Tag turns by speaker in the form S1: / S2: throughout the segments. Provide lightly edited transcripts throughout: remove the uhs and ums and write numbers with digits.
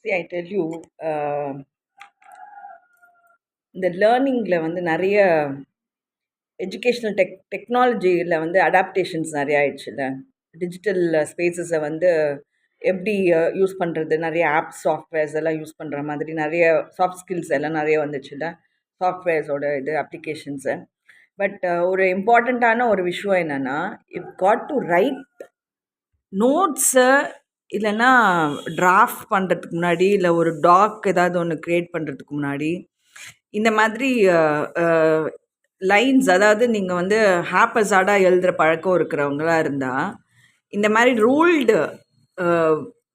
S1: See, I tell you, இந்த லேர்னிங்கில் வந்து நிறைய எஜுகேஷ்னல் டெக்னாலஜியில் வந்து அடாப்டேஷன்ஸ் நிறைய ஆயிடுச்சுல்ல. டிஜிட்டல் ஸ்பேசஸை வந்து எப்படி யூஸ் பண்ணுறது, நிறைய ஆப்ஸ் சாஃப்ட்வேர்ஸ் எல்லாம் யூஸ் பண்ணுற மாதிரி நிறைய சாஃப்ட் ஸ்கில்ஸ் எல்லாம் நிறைய வந்துச்சுல்ல, சாஃப்ட்வேர்ஸோட இது அப்ளிகேஷன்ஸு. பட் ஒரு இம்பார்ட்டண்ட்டான ஒரு விஷயம் என்னென்னா, இஃப் காட் டு ரைட் நோட்ஸை இல்லைன்னா டிராஃப்ட் பண்ணுறதுக்கு முன்னாடி, இல்லை ஒரு டாக் ஏதாவது ஒன்று க்ரியேட் பண்ணுறதுக்கு முன்னாடி, இந்த மாதிரி லைன்ஸ், அதாவது நீங்கள் வந்து ஹாப்பஸார்டாக எழுதுகிற பழக்கம் இருக்கிறவங்களா இருந்தால், இந்த மாதிரி ரூல்டு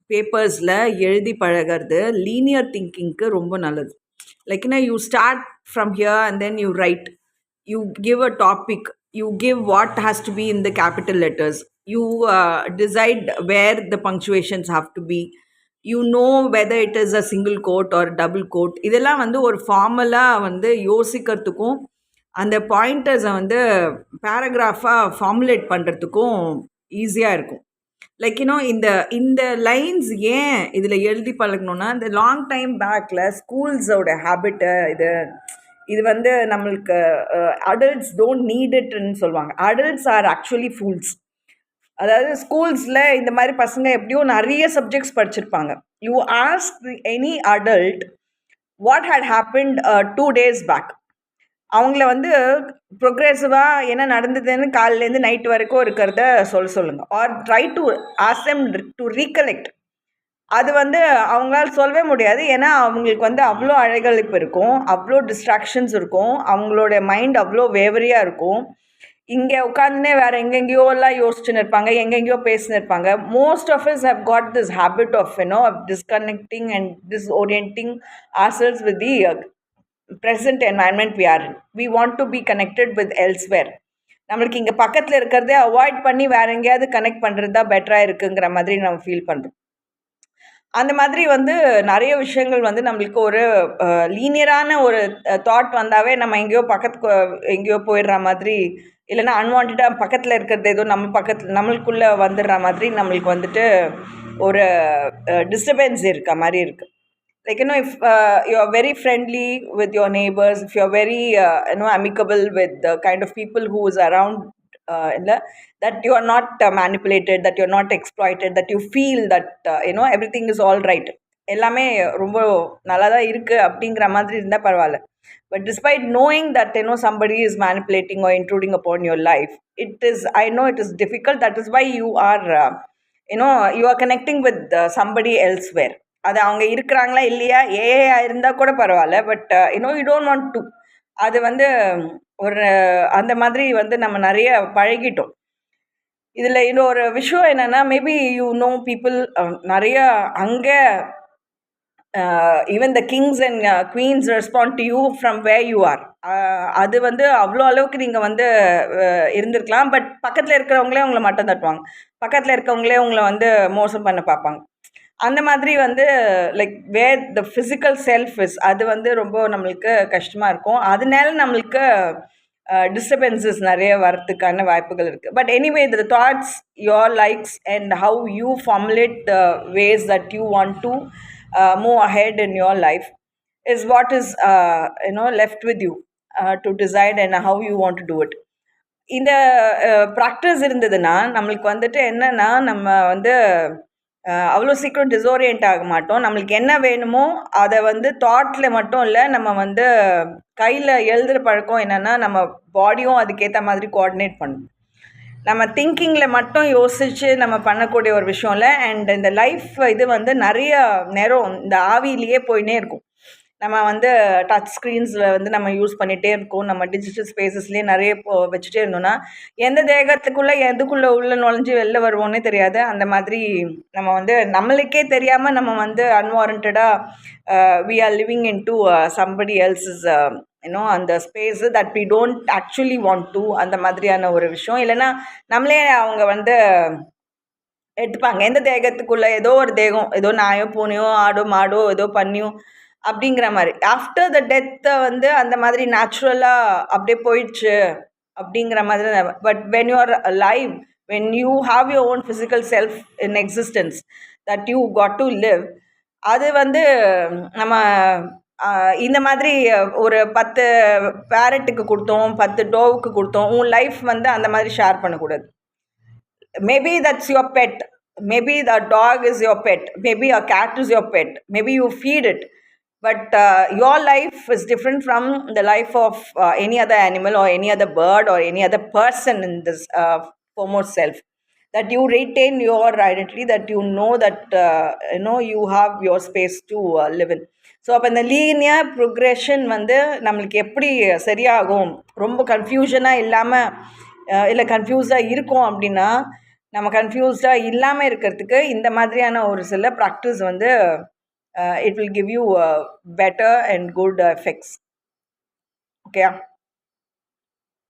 S1: பேப்பர்ஸில் எழுதி பழகிறது லீனியர் திங்கிங்க்கு ரொம்ப நல்லது. Like you start from here and then you right, you give a topic, you give what has to be in the capital letters, you decide where the punctuations have to be, you know whether it is a single quote or double quote. இதெல்லாம் வந்து ஒரு ஃபார்மலாக வந்து யோசிக்கிறதுக்கும் அந்த பாயிண்டர்ஸை வந்து பேராகிராஃபாக formulate பண்ணுறதுக்கும் ஈஸியாக இருக்கும். Like இந்த இந்த லைன்ஸ் ஏன் இதில் எழுதி பழகணுன்னா, இந்த லாங் டைம் பேக்கில் ஸ்கூல்ஸோட ஹேபிட்டு இது வந்து நம்மளுக்கு அடல்ட்ஸ் டோன்ட் நீட் இட்ன்னு சொல்லுவாங்க. Adults are actually fools. அதாவது ஸ்கூல்ஸில் இந்த மாதிரி பசங்க எப்படியோ நிறைய சப்ஜெக்ட்ஸ் படிச்சிருப்பாங்க. You ask any adult what had happened 2 days back, அவங்கள வந்து ப்ரொக்ரெசிவாக என்ன நடந்ததுன்னு காலையிலேருந்து நைட் வரைக்கும் இருக்கிறத சொல்லுங்கள். Or try to ask them to recollect. அது வந்து அவங்களால சொல்லவே முடியாது. ஏன்னா அவங்களுக்கு வந்து அவ்வளோ அழைகளிப்பு இருக்கும், அவ்வளோ டிஸ்ட்ராக்ஷன்ஸ் இருக்கும், அவங்களோட மைண்ட் அவ்வளோ வேவரியாக இருக்கும். இங்கே உட்காந்துனே வேறு எங்கெங்கேயோலாம் யோசிச்சுன்னு இருப்பாங்க, எங்கெங்கேயோ பேசின்னு இருப்பாங்க. Most of us have got this habit of of disconnecting and disorienting ourselves with the present environment we are in. We want to be connected with elsewhere. நம்மளுக்கு இங்கே பக்கத்தில் இருக்கிறதே அவாய்ட் பண்ணி வேறு எங்கேயாவது கனெக்ட் பண்ணுறது தான் பெட்டராக இருக்குங்கிற மாதிரி நம்ம ஃபீல் பண்ணுறோம். அந்த மாதிரி வந்து நிறைய விஷயங்கள் வந்து நம்மளுக்கு ஒரு லீனியரான ஒரு தாட் வந்தாவே நம்ம எங்கேயோ எங்கேயோ போயிடுற மாதிரி, இல்லைன்னா அன்வான்டாக பக்கத்தில் இருக்கிறது ஏதோ நம்மளுக்குள்ளே வந்துடுற மாதிரி நம்மளுக்கு வந்துட்டு ஒரு டிஸ்டர்பன்ஸ் இருக்க மாதிரி இருக்குது. Like if you are very friendly with your neighbors, if you are very amicable with the kind of people who is around, that you are not manipulated, that you are not exploited, that you feel that everything is all right, எல்லாமே ரொம்ப நல்லா தான் இருக்கு அப்படிங்கிற மாதிரி இருந்தால் பரவாயில்ல. But despite knowing that somebody is manipulating or intruding upon your life, I know it is difficult. That is why you are you are connecting with somebody elsewhere. அது அவங்க இருக்கிறாங்களா இல்லையா, ஏஐ இருந்தால் கூட பரவாயில்ல. But you don't want to, அது வந்து ஒரு அந்த மாதிரி வந்து நம்ம நிறைய பழகிட்டோம். இதில் இன்னொரு விஷயம் என்னென்னா, மேபி பீப்புள் நிறைய அங்கே even the kings and queens respond to you from where you are. அது வந்து அவ்வளோ அளவுக்கு நீங்கள் வந்து இருந்திருக்கலாம். பட் பக்கத்தில் இருக்கிறவங்களே உங்களை மட்டம் தட்டுவாங்க, பக்கத்தில் இருக்கவங்களே உங்களை வந்து மோசம் பண்ண பார்ப்பாங்க. அந்த மாதிரி வந்து like where the physical self is, அது வந்து ரொம்ப நம்மளுக்கு கஷ்டமாக இருக்கும். அதனால நம்மளுக்கு டிஸ்டர்பன்சஸ் நிறைய வரத்துக்கான வாய்ப்புகள் இருக்குது. But anyway the thoughts, your likes and how you formulate the ways that you want to move ahead in your life is what is left with you to decide and how you want to do it. இந்த practice இருந்ததுன்னா நம்மளுக்கு வந்துட்டு என்னென்னா, நம்ம வந்து அவ்வளோ சீக்கிரம் டிஸோரியன்ட் ஆக மாட்டோம். நம்மளுக்கு என்ன வேணுமோ அதை வந்து தாட்டில் மட்டும் இல்லை, நம்ம வந்து கையில் எழுதுகிற பழக்கம் என்னென்னா, நம்ம பாடியும் அதுக்கேற்ற மாதிரி கோஆர்டினேட் பண்ணும். நம்ம திங்கிங்கில் மட்டும் யோசித்து நம்ம பண்ணக்கூடிய ஒரு விஷயம் இல்லை. அண்ட் இந்த லைஃப் இது வந்து நிறைய நேரம் இந்த ஆவியிலேயே போயினே இருக்கும். நம்ம வந்து டச் ஸ்க்ரீன்ஸில் வந்து நம்ம யூஸ் பண்ணிகிட்டே இருக்கோம். நம்ம டிஜிட்டல் ஸ்பேசஸ்லேயே நிறைய வச்சுட்டே இருந்தோம்னா எந்த தேகத்துக்குள்ளே எதுக்குள்ளே உள்ள நுழைஞ்சு வெளில வருவோன்னே தெரியாது. அந்த மாதிரி நம்ம வந்து நம்மளுக்கே தெரியாமல் நம்ம வந்து அன்வாரண்டடாக we are living in to somebody else's அந்த space that we don't actually want to, அந்த மாதிரியான ஒரு விஷயம். இல்லைன்னா நம்மளே அவங்க வந்து எடுத்துப்பாங்க. எந்த தேகத்துக்குள்ளே ஏதோ ஒரு தேகம், ஏதோ நாயோ பூனையோ ஆடோ மாடோ ஏதோ பண்ணியோ அப்படிங்கிற மாதிரி. ஆஃப்டர் த டெத்தை வந்து அந்த மாதிரி நேச்சுரலாக அப்படியே போயிடுச்சு அப்படிங்கிற மாதிரி. But when you are alive, when you have your own physical self in existence that you got to live, அது வந்து நம்ம இந்த மாதிரி ஒரு 10 பேரட்டுக்கு கொடுத்தோம், 10 டோவுக்கு கொடுத்தோம், உன் லைஃப் வந்து அந்த மாதிரி ஷேர் பண்ணக்கூடாது. Maybe that's your pet. Maybe the dog is your pet. Maybe a cat is your pet. Maybe you feed it. But your life is different from the life of any other animal or any other bird or any other person in this foremost self. That you retain your identity, that you know that you have your space to live in. So அப்போ இந்த linear progression வந்து நம்மளுக்கு எப்படி சரியாகும், ரொம்ப கன்ஃபியூஷனாக இல்லாமல் இல்லை கன்ஃபியூஸாக இருக்கும் அப்படின்னா, நம்ம கன்ஃபியூஸ்டாக இல்லாமல் இருக்கிறதுக்கு இந்த மாதிரியான ஒரு சில ப்ராக்டிஸ் வந்து it will give you better and good effects. Okay.